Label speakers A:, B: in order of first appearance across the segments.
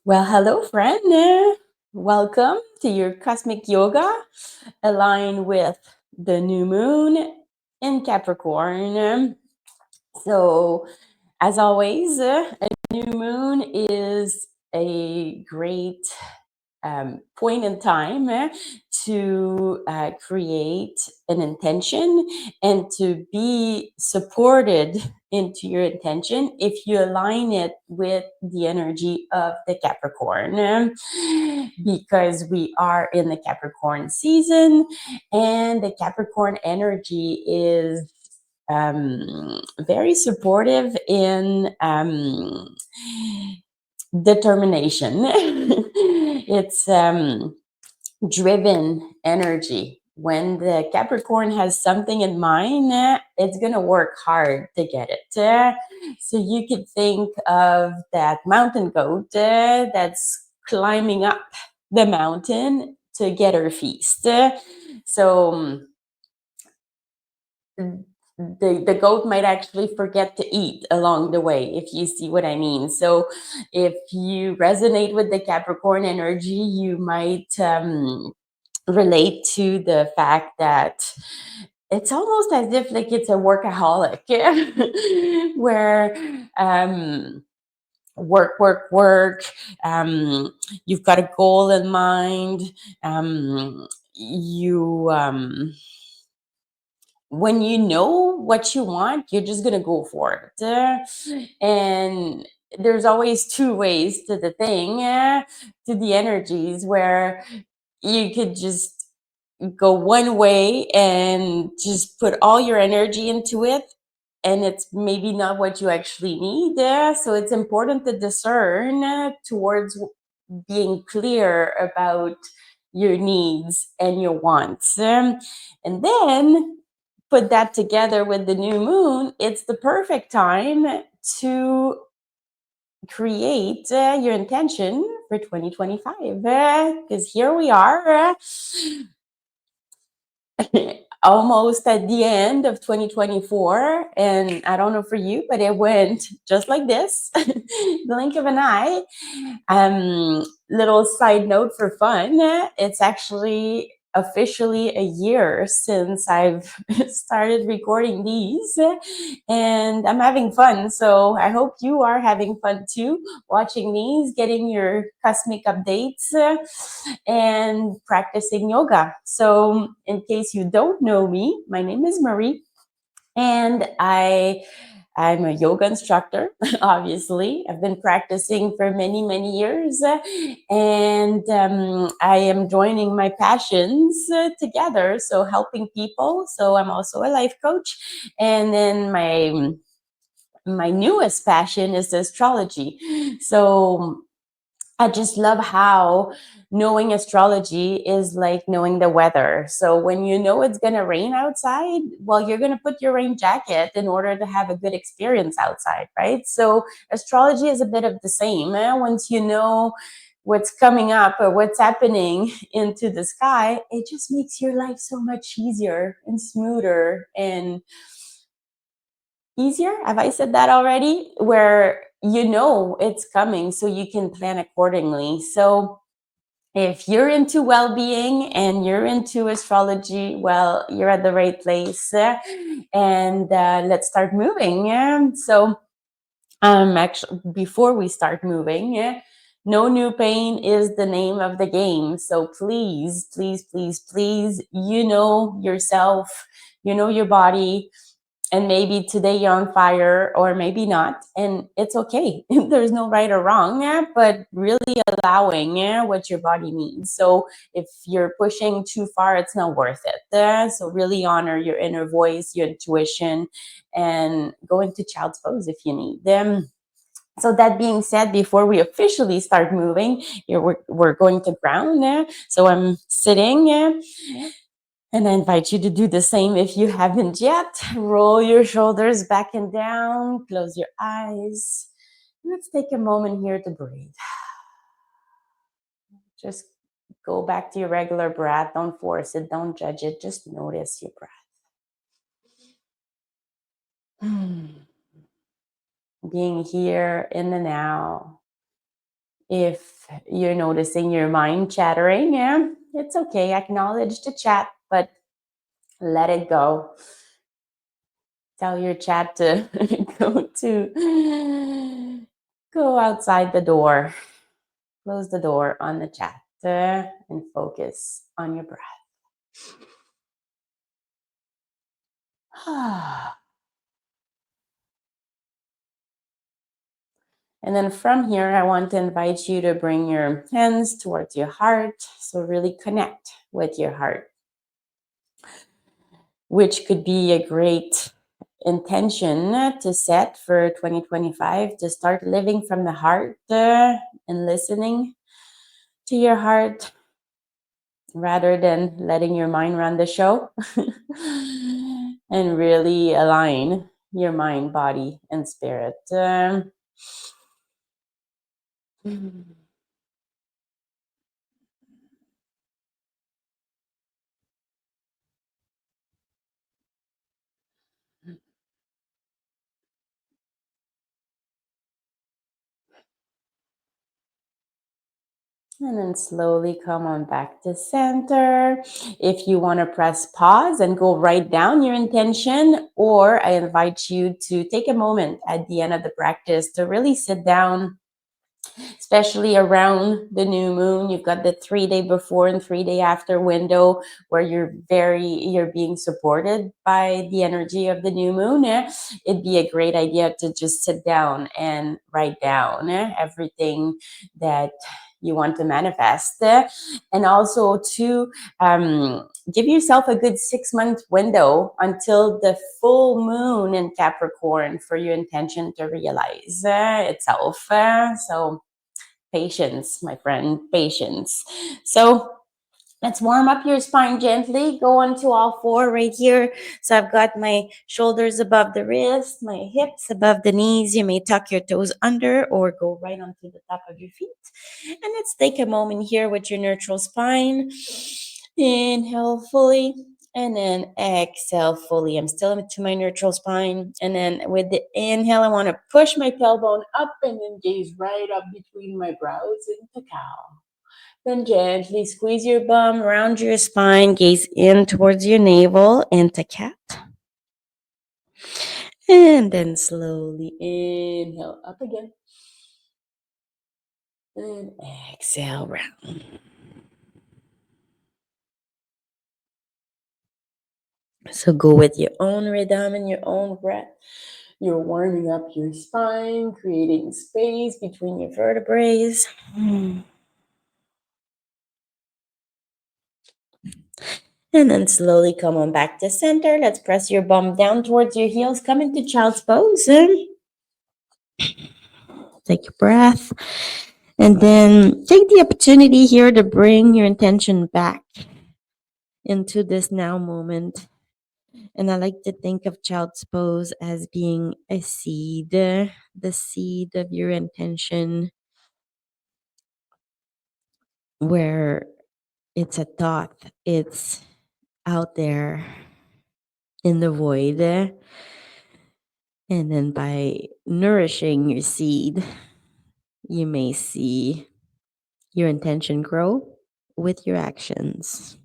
A: Well, hello, friend. Welcome to your cosmic yoga aligned with the new moon in Capricorn. So, as always, a new moon is a great point in time to create an intention and to be supported into your intention if you align it with the energy of the Capricorn, because we are in the Capricorn season and the Capricorn energy is very supportive in determination. It's driven energy. When the Capricorn has something in mind, it's going to work hard to get it. So you could think of that mountain goat that's climbing up the mountain to get her feast. So the goat might actually forget to eat along the way, if you see what I mean. So if you resonate with the Capricorn energy, you might relate to the fact that it's almost as if like it's a workaholic where work, you've got a goal in mind, you when you know what you want, you're just gonna go for it. And there's always two ways to the thing, to the energies, where you could just go one way and just put all your energy into it, and it's maybe not what you actually need. So it's important to discern towards being clear about your needs and your wants. And then put that together with the new moon, it's the perfect time to create your intention for 2025, because here we are, almost at the end of 2024, and I don't know for you, but it went just like this, blink of an eye. Little side note for fun, it's actually officially a year since I've started recording these, and I'm having fun. So I hope you are having fun too, watching these, getting your cosmic updates, and practicing yoga. So in case you don't know me, my name is Marie, and I'm a yoga instructor. Obviously, I've been practicing for many years, and I am joining my passions together, so helping people. So I'm also a life coach, and then my newest passion is astrology. So I just love how knowing astrology is like knowing the weather. So when you know it's going to rain outside, well, you're going to put your rain jacket in order to have a good experience outside, right? So astrology is a bit of the same. Once you know what's coming up or what's happening into the sky, it just makes your life so much easier and smoother and easier. Have I said that already? Where you know it's coming, so you can plan accordingly. So if you're into well-being and you're into astrology, well, you're at the right place. And let's start moving. So actually, before we start moving, no new pain is the name of the game. So please, you know yourself, you know your body, and maybe today you're on fire or maybe not, and it's okay. There's no right or wrong, but really allowing what your body needs. So if you're pushing too far, it's not worth it. So really honor your inner voice, your intuition, and go into child's pose if you need them. So that being said, before we officially start moving, we're going to ground. So I'm sitting, and I invite you to do the same if you haven't yet. Roll your shoulders back and down, close your eyes. Let's take a moment here to breathe. Just go back to your regular breath. Don't force it, don't judge it. Just notice your breath. Being here in the now, If you're noticing your mind chattering, yeah, it's okay. Acknowledge the chat, but let it go. Tell your chat to go outside the door. Close the door on the chat and focus on your breath. And then from here, I want to invite you to bring your hands towards your heart. So really connect with your heart, which could be a great intention to set for 2025, to start living from the heart and listening to your heart rather than letting your mind run the show. And really align your mind, body, and spirit. And then slowly come on back to center. If you want to press pause and go write down your intention, or I invite you to take a moment at the end of the practice to really sit down, especially around the new moon. You've got the 3 day before and 3 day after window where you're being supported by the energy of the new moon. It'd be a great idea to just sit down and write down everything that you want to manifest, and also to give yourself a good 6 month window until the full moon in Capricorn for your intention to realize itself. So patience, my friend, patience. So let's warm up your spine gently. Go onto all four right here. So I've got my shoulders above the wrist, my hips above the knees. You may tuck your toes under or go right onto the top of your feet. And let's take a moment here with your neutral spine. Inhale fully. And then exhale fully. I'm still into my neutral spine. And then with the inhale, I want to push my tailbone up and then gaze right up between my brows into cow. Then gently squeeze your bum around your spine, gaze in towards your navel into cat. And then slowly inhale up again. And exhale round. So go with your own rhythm and your own breath. You're warming up your spine, creating space between your vertebrae. And then slowly come on back to center. Let's press your bum down towards your heels. Come into child's pose. Take a breath. And then take the opportunity here to bring your intention back into this now moment. And I like to think of child's pose as being a seed, the seed of your intention, where it's a thought, it's out there in the void. And then by nourishing your seed, you may see your intention grow with your actions.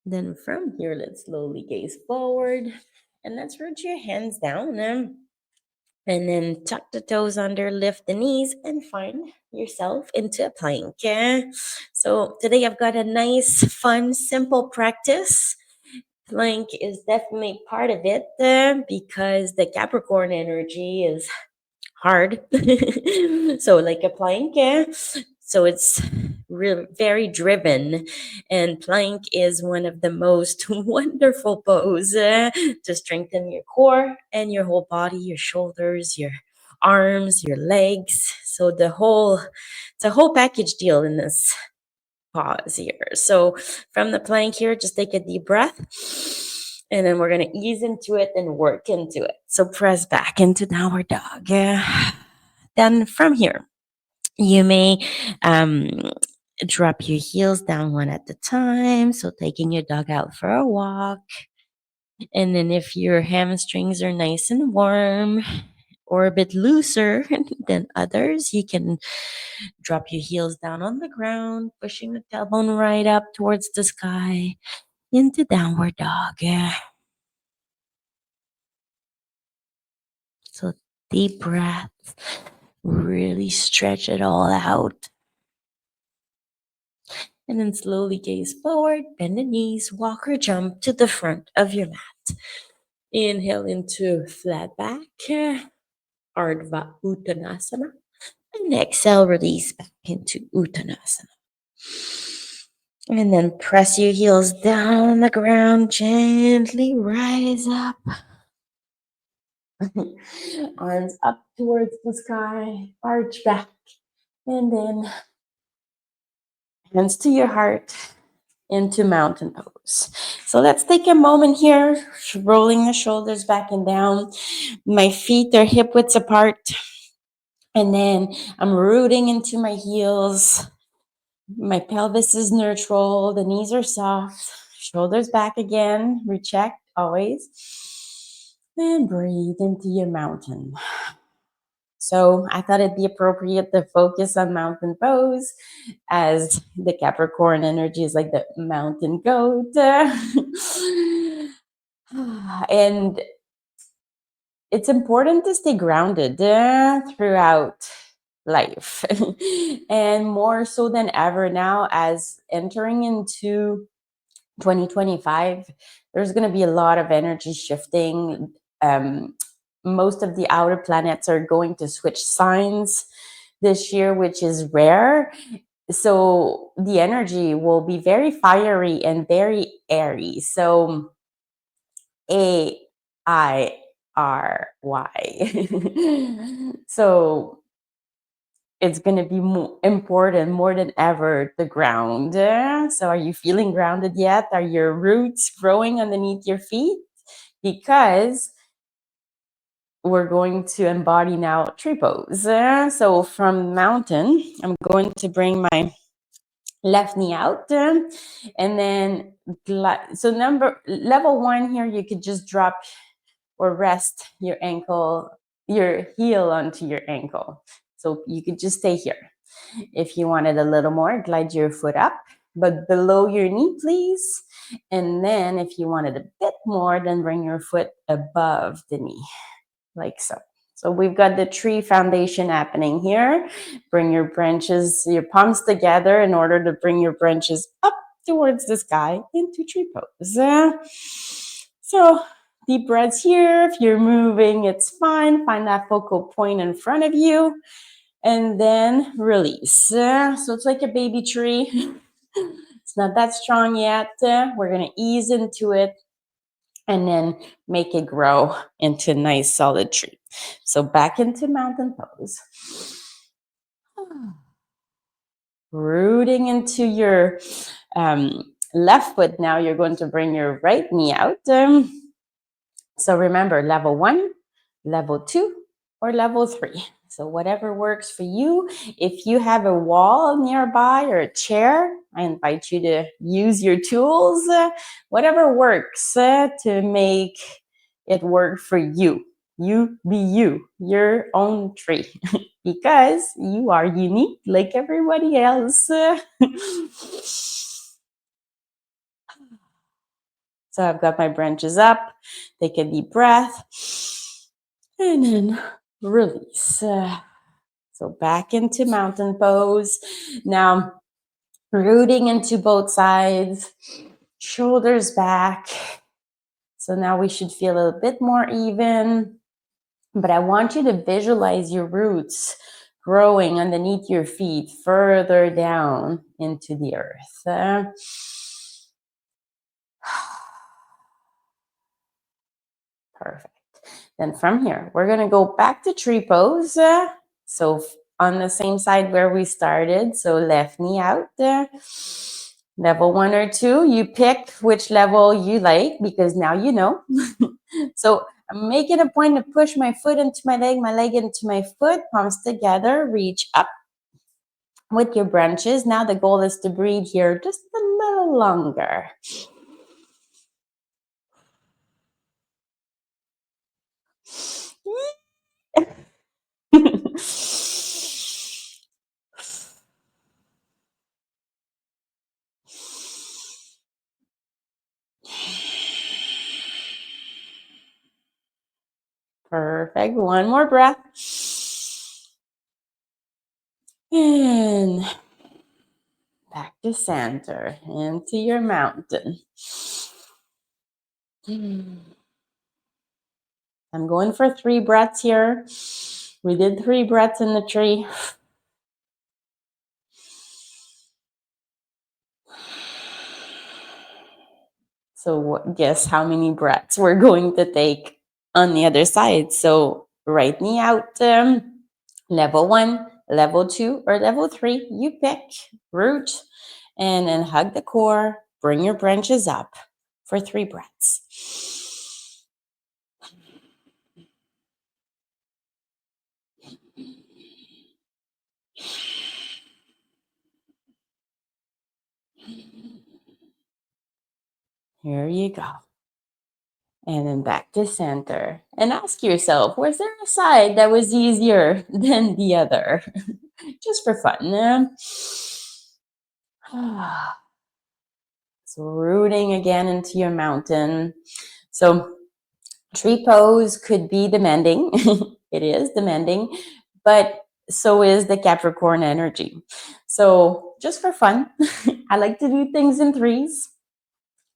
A: Then from here, let's slowly gaze forward and let's root your hands down. And then tuck the toes under, lift the knees, and find yourself into a plank. So today I've got a nice, fun, simple practice. Plank is definitely part of it because the Capricorn energy is hard. So like a plank, so it's really very driven, and plank is one of the most wonderful pose to strengthen your core and your whole body, your shoulders, your arms, your legs. So it's a whole package deal in this pause here. So from the plank here, just take a deep breath. And then we're going to ease into it and work into it. So press back into downward dog. Then from here, you may drop your heels down one at a time. So taking your dog out for a walk. And then if your hamstrings are nice and warm or a bit looser than others, you can drop your heels down on the ground, pushing the tailbone right up towards the sky into downward dog. So deep breaths, really stretch it all out. And then slowly gaze forward, bend the knees, walk or jump to the front of your mat. Inhale into flat back, Ardha Uttanasana. And exhale, release back into Uttanasana. And then press your heels down on the ground, gently rise up. Arms up towards the sky, arch back. And then hands to your heart into mountain pose. So let's take a moment here, rolling the shoulders back and down. My feet are hip widths apart. And then I'm rooting into my heels. My pelvis is neutral. The knees are soft. Shoulders back again. Recheck always. And breathe into your mountain. So I thought it'd be appropriate to focus on mountain pose, as the Capricorn energy is like the mountain goat. And it's important to stay grounded throughout life. And more so than ever now, as entering into 2025, there's going to be a lot of energy shifting. Most of the outer planets are going to switch signs this year, which is rare. So the energy will be very fiery and very airy. So AIRY. So it's going to be more important more than ever to ground. So are you feeling grounded yet? Are your roots growing underneath your feet? Because we're going to embody now tree pose. So from mountain, I'm going to bring my left knee out, and then so level 1 here, you could just drop or rest your heel onto your ankle. So you could just stay here. If you wanted a little more, glide your foot up, but below your knee, please. And then if you wanted a bit more, then bring your foot above the knee, like so. So we've got the tree foundation happening here. Bring your branches, your palms together in order to bring your branches up towards the sky into tree pose. So deep breaths here. If you're moving, it's fine. Find that focal point in front of you. And then release. So it's like a baby tree. It's not that strong yet. We're going to ease into it and then make it grow into a nice solid tree. So back into mountain pose. Rooting into your left foot now, you're going to bring your right knee out. So remember, level 1, level 2, or level 3. So whatever works for you. If you have a wall nearby or a chair, I invite you to use your tools. Whatever works to make it work for you. You be you, your own tree, because you are unique like everybody else. So I've got my branches up. Take a deep breath. And then release. So back into mountain pose. Now rooting into both sides. Shoulders back. So now we should feel a bit more even. But I want you to visualize your roots growing underneath your feet further down into the earth. Perfect. Then from here, we're going to go back to tree pose. So on the same side where we started. So left knee out. Level 1 or 2, you pick which level you like, because now you know. So I'm making a point to push my foot into my leg into my foot, palms together, reach up with your branches. Now the goal is to breathe here just a little longer. Perfect. One more breath. And back to center, into your mountain. I'm going for 3 breaths here. We did 3 breaths in the tree. So guess how many breaths we're going to take on the other side. So right knee out, level 1, level 2, or level 3. You pick, root, and then hug the core. Bring your branches up for 3 breaths. Here you go. And then back to center. And ask yourself, was there a side that was easier than the other? Just for fun. So rooting again into your mountain. So tree pose could be demanding. It is demanding, but so is the Capricorn energy. So just for fun, I like to do things in threes.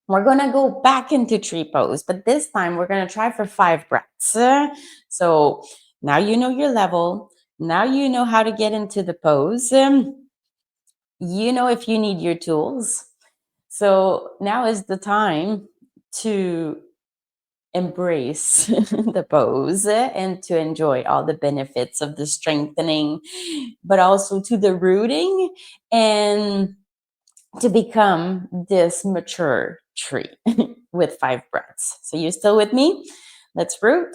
A: We're going to go back into tree pose, but this time we're going to try for 5 breaths. So now you know your level. Now you know how to get into the pose. You know if you need your tools. So now is the time to embrace the pose and to enjoy all the benefits of the strengthening, but also to the rooting and to become this mature tree with 5 breaths. So you still with me? Let's root,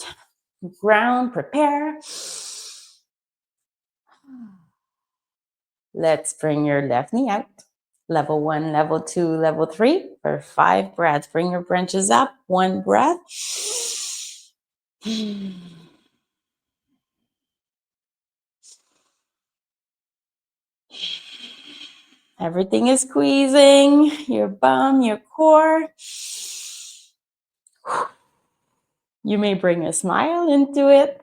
A: ground, prepare. Let's bring your left knee out. Level 1, level 2, level 3 for 5 breaths. Bring your branches up. 1 breath. Everything is squeezing. Your bum, your core. You may bring a smile into it.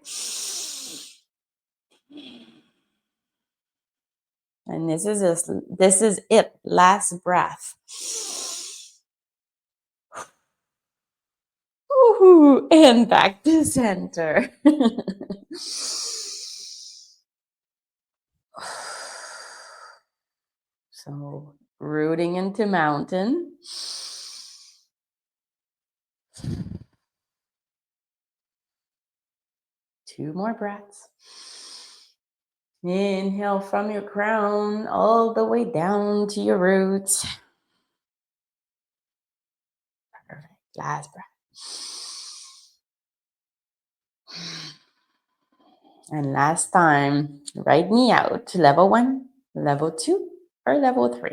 A: And this is it. Last breath. Woohoo! And back to center. So rooting into mountain. Two more breaths. Inhale from your crown all the way down to your roots. Perfect. Last breath. And last time, right knee out. Level 1, level 2, or level 3.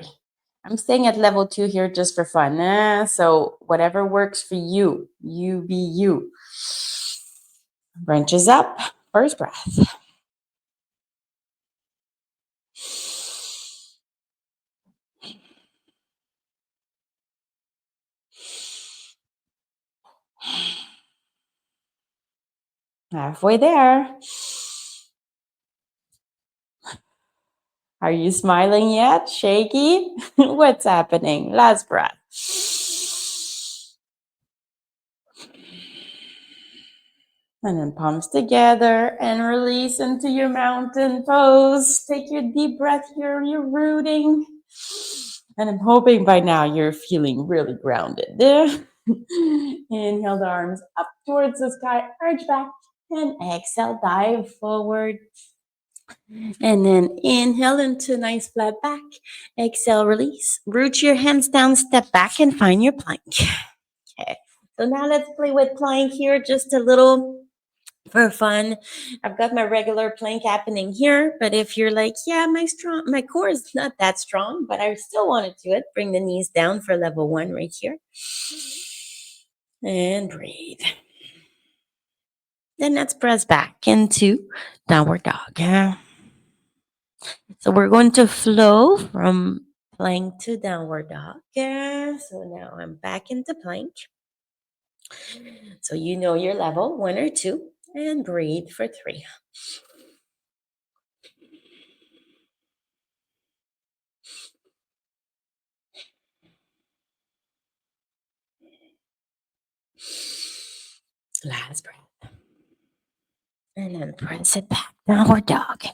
A: I'm staying at level 2 here just for fun. So whatever works for you, you be you. Branches up. First breath. Halfway there. Are you smiling yet? Shaky? What's happening? Last breath. And then palms together and release into your mountain pose. Take your deep breath here. You're rooting. And I'm hoping by now you're feeling really grounded. Inhale the arms up towards the sky. Arch back. And exhale, dive forward. And then inhale into nice flat back. Exhale, release. Root your hands down, step back, and find your plank. Okay. So now let's play with plank here just a little for fun. I've got my regular plank happening here, but if you're like, yeah, my core is not that strong, but I still want to do it, bring the knees down for level 1 right here. And breathe. Then let's press back into downward dog. So we're going to flow from plank to downward dog. So now I'm back into plank. So you know your level 1 or 2. And breathe for 3. Last breath. And then press it back. Downward dog.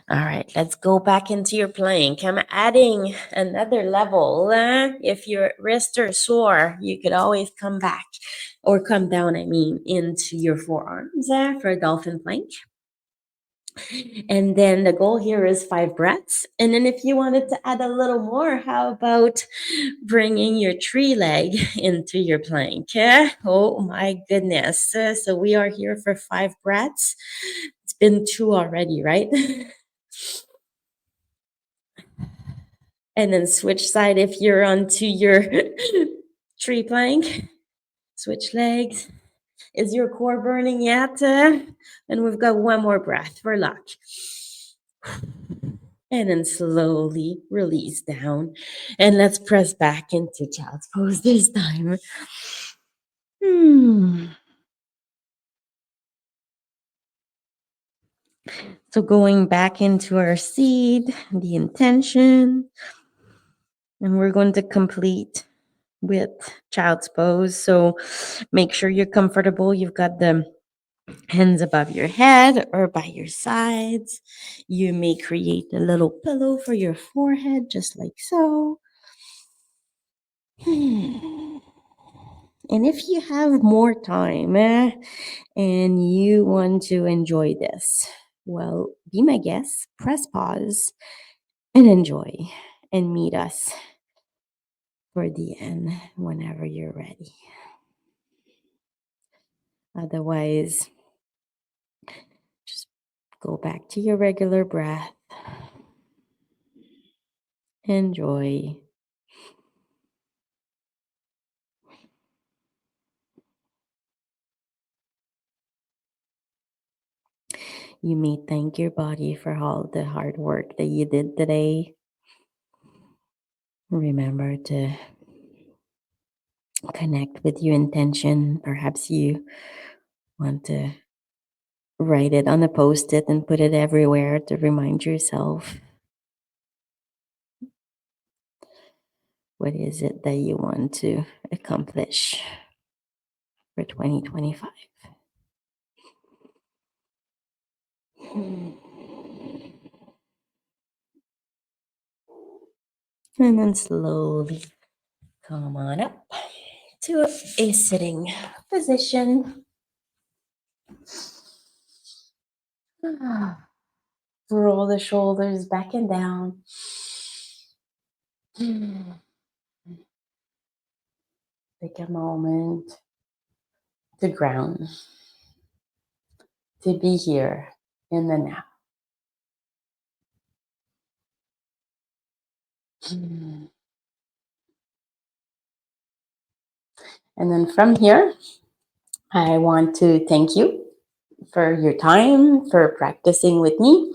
A: All right, let's go back into your plank. I'm adding another level. If your wrists are sore, you could always come back or come down, into your forearms for a dolphin plank. And then the goal here is 5 breaths. And then if you wanted to add a little more, how about bringing your tree leg into your plank? Oh my goodness. So we are here for 5 breaths. It's been 2 already, right? And then switch side if you're onto your tree plank. Switch legs. Is your core burning yet? And we've got 1 more breath for luck. And then slowly release down. And let's press back into child's pose this time. So going back into our seed, the intention. And we're going to complete with child's pose. So make sure you're comfortable. You've got the hands above your head or by your sides. You may create a little pillow for your forehead, just like so. And if you have more time and you want to enjoy this, well, be my guest, press pause, and enjoy, and meet us for the end whenever you're ready. Otherwise, just go back to your regular breath. Enjoy. You may thank your body for all the hard work that you did today. Remember to connect with your intention. Perhaps you want to write it on a post-it and put it everywhere to remind yourself what is it that you want to accomplish for 2025. And then slowly come on up to a sitting position. Roll the shoulders back and down. Take a moment to ground, to be here in the now. And then from here, I want to thank you for your time, for practicing with me.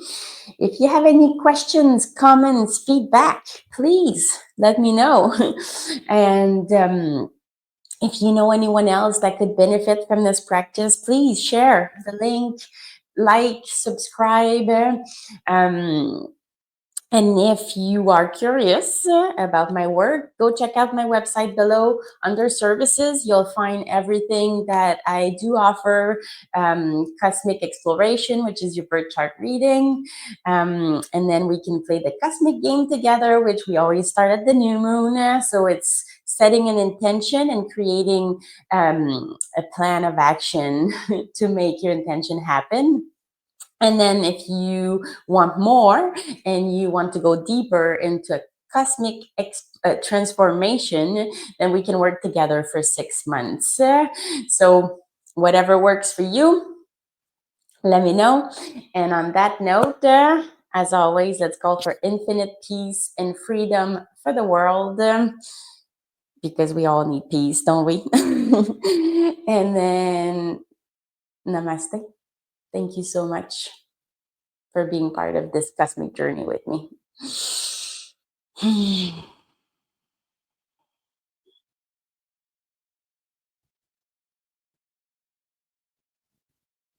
A: If you have any questions, comments, feedback, please let me know. And if you know anyone else that could benefit from this practice, please share the link, like, subscribe. And if you are curious about my work, go check out my website below. Under services, you'll find everything that I do offer. Cosmic exploration, which is your birth chart reading. And then we can play the cosmic game together, which we always start at the new moon. So it's setting an intention and creating a plan of action to make your intention happen. And then if you want more and you want to go deeper into a cosmic transformation, then we can work together for 6 months. So whatever works for you, let me know. And on that note, as always, let's call for infinite peace and freedom for the world, because we all need peace, don't we? And then namaste. Thank you so much for being part of this cosmic journey with me.